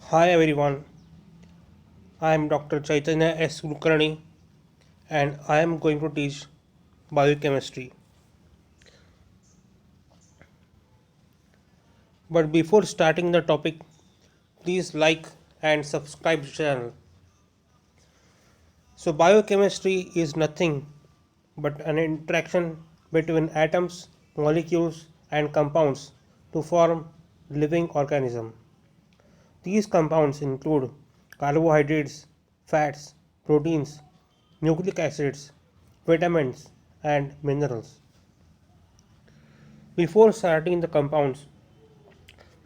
Hi everyone, I am Dr. Chaitanya S. Kulkarni and I am going to teach biochemistry. But before starting the topic, please like and subscribe to the channel. So biochemistry is nothing but an interaction between atoms, molecules and compounds to form living organism. These compounds include carbohydrates, fats, proteins, nucleic acids, vitamins and minerals. Before starting the compounds,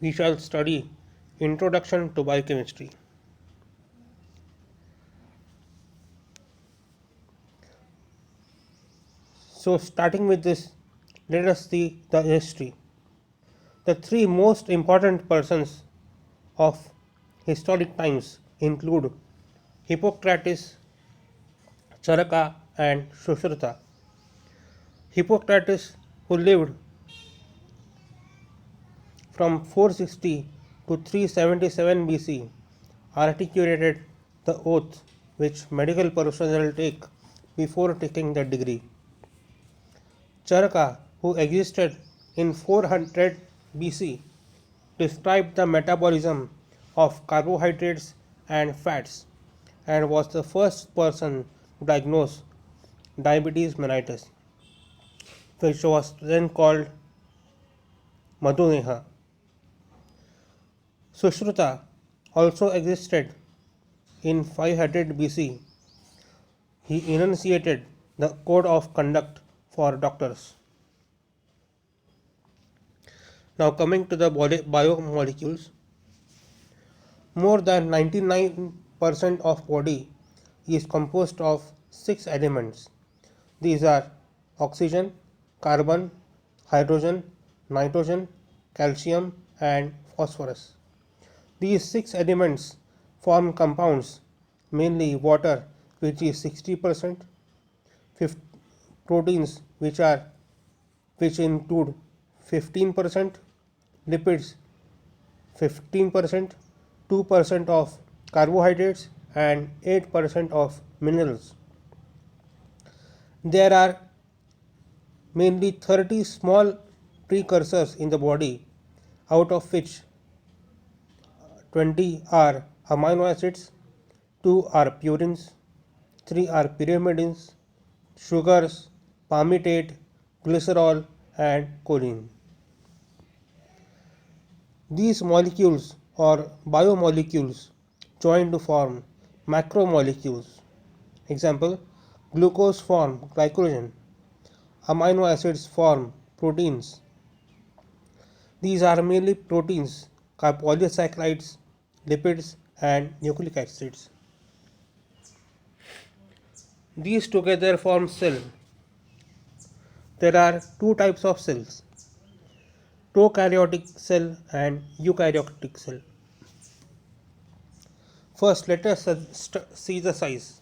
we shall study Introduction to Biochemistry. So, starting with this, let us see the history. The three most important persons of historic times include Hippocrates, Charaka, and Sushruta. Hippocrates, who lived from 460 to 377 BC, articulated the oath which medical personnel take before taking the degree. Charaka, who existed in 400 BC, described the metabolism of carbohydrates and fats and was the first person to diagnose diabetes mellitus, which was then called Madhumeha. Sushruta also existed in 500 BC. He enunciated the code of conduct for doctors. Now, coming to the biomolecules, more than 99% of body is composed of six elements. These are oxygen, carbon, hydrogen, nitrogen, calcium, and phosphorus. These six elements form compounds, mainly water, which is 60%, proteins, which include 15%, lipids 15%, 2% of carbohydrates, and 8% of minerals. There are mainly 30 small precursors in the body, out of which 20 are amino acids, 2 are purines, 3 are pyrimidines, sugars, palmitate, glycerol, and choline. These molecules or biomolecules join to form macromolecules. Example, glucose form glycogen, amino acids form proteins. These are mainly proteins, polysaccharides, lipids, and nucleic acids. These together form cell. There are two types of cells: prokaryotic cell and eukaryotic cell. First, let us see the size.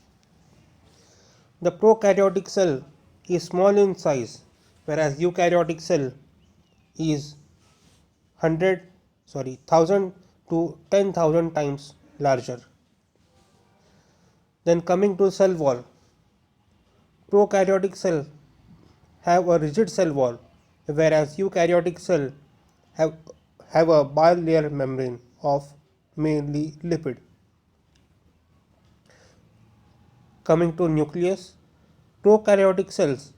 The prokaryotic cell is small in size, whereas eukaryotic cell is 1000 to 10,000 times larger. Then coming to cell wall, prokaryotic cell have a rigid cell wall, whereas eukaryotic cell have, have a bilayer membrane of mainly lipid. Coming to nucleus, prokaryotic cells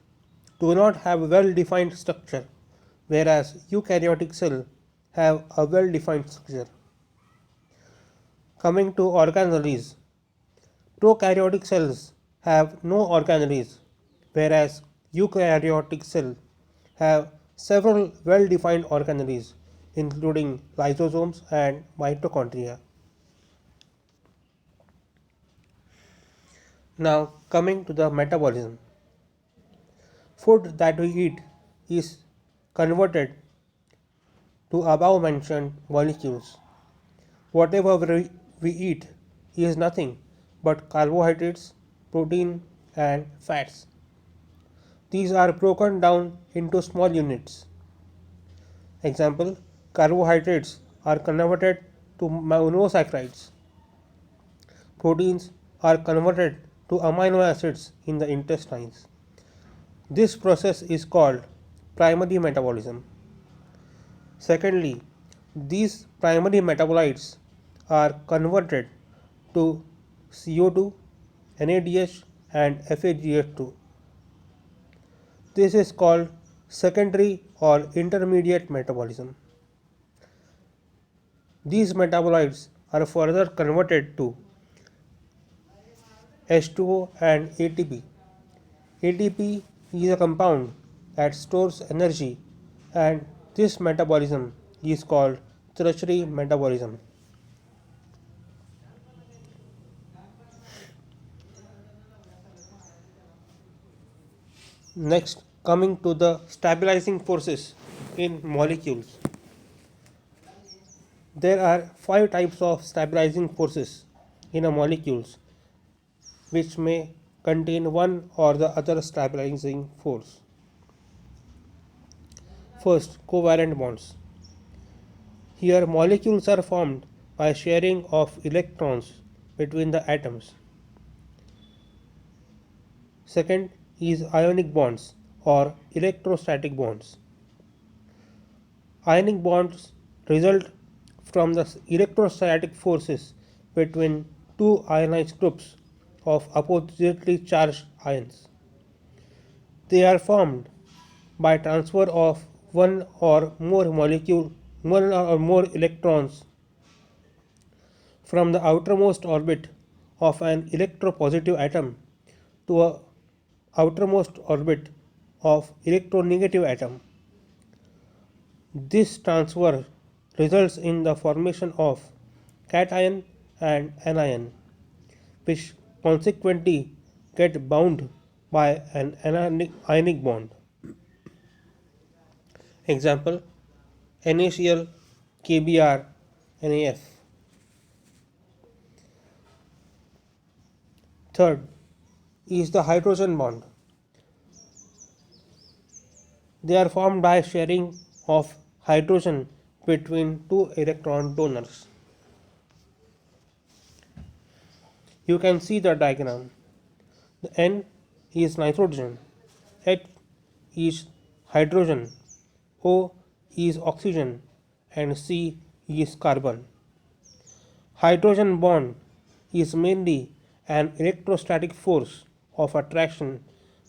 do not have well defined structure, whereas eukaryotic cells have a well defined structure. Coming to organelles, prokaryotic cells have no organelles, whereas eukaryotic cells have several well defined organelles, including lysosomes and mitochondria. Now, coming to the metabolism, food that we eat is converted to above mentioned molecules. Whatever we eat is nothing but carbohydrates, protein, and fats. These are broken down into small units. Example, carbohydrates are converted to monosaccharides. Proteins are converted to amino acids in the intestines. This process is called primary metabolism. Secondly, these primary metabolites are converted to CO2, NADH, and FAGH2. This is called secondary or intermediate metabolism. These metabolites are further converted to H2O and ATP. ATP is a compound that stores energy, and this metabolism is called tertiary metabolism. Next, coming to the stabilizing forces in molecules. There are five types of stabilizing forces in a molecules which may contain one or the other stabilizing force. First, covalent bonds. Here molecules are formed by sharing of electrons between the atoms. Second is ionic bonds or electrostatic bonds. Ionic bonds result from the electrostatic forces between two ionized groups of oppositely charged ions. They are formed by transfer of one or more electrons from the outermost orbit of an electropositive atom to a outermost orbit of electronegative atom. This transfer results in the formation of cation and anion, which consequently get bound by an ionic bond. Example: NaCl, KBr, NaF. Third is the hydrogen bond. They are formed by sharing of hydrogen between two electron donors. You can see the diagram. The N is nitrogen, H is hydrogen, O is oxygen, and C is carbon. Hydrogen bond is mainly an electrostatic force of attraction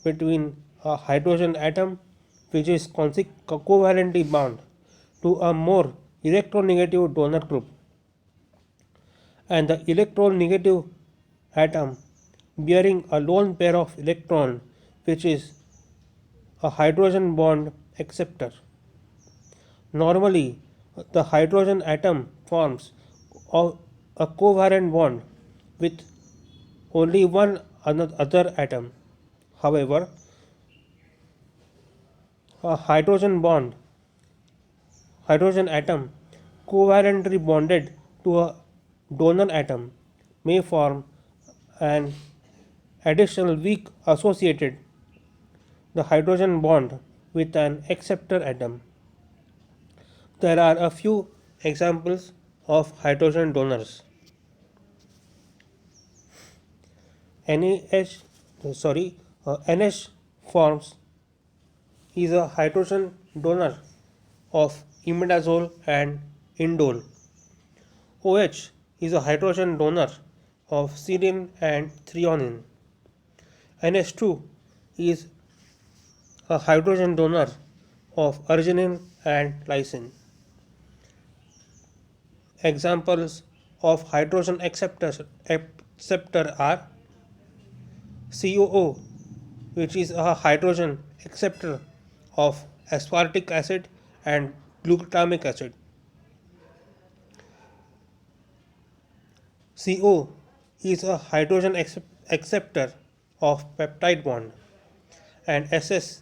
between a hydrogen atom which is covalently bound to a more electronegative donor group, and the electronegative atom bearing a lone pair of electron which is a hydrogen bond acceptor. Normally, the hydrogen atom forms a covalent bond with only one other atom. However, a hydrogen atom covalently bonded to a donor atom may form an additional weak associated the hydrogen bond with an acceptor atom. There are a few examples of hydrogen donors. NaH, NH forms is a hydrogen donor of imidazole and indole. OH is a hydrogen donor of serine and threonine. NH2 is a hydrogen donor of arginine and lysine. Examples of hydrogen acceptor are COO, which is a hydrogen acceptor of aspartic acid and glutamic acid. CO is a hydrogen acceptor of peptide bond, and SS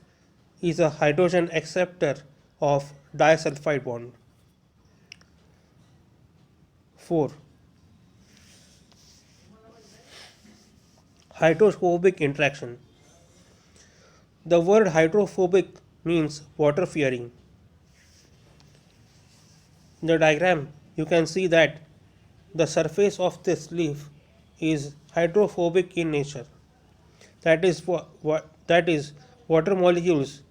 is a hydrogen acceptor of disulfide bond. 4. Hydrophobic interaction. The word hydrophobic means water fearing. In the diagram, you can see that The surface of this leaf is hydrophobic in nature. That is, water molecules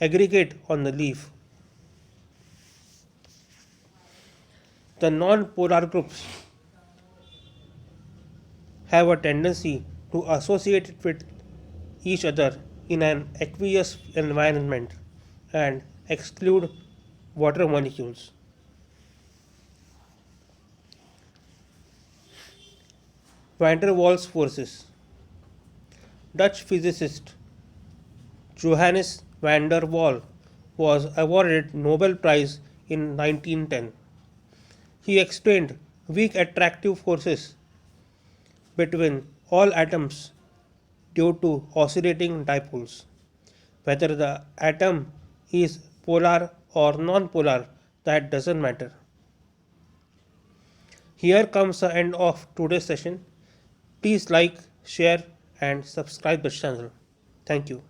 aggregate on the leaf. The non-polar groups have a tendency to associate with each other in an aqueous environment and exclude water molecules. Van der Waals forces. Dutch physicist Johannes van der Waal was awarded Nobel Prize in 1910. He explained weak attractive forces between all atoms due to oscillating dipoles. Whether the atom is polar or non-polar, that doesn't matter. Here comes the end of today's session. Please like, share and subscribe the channel. Thank you.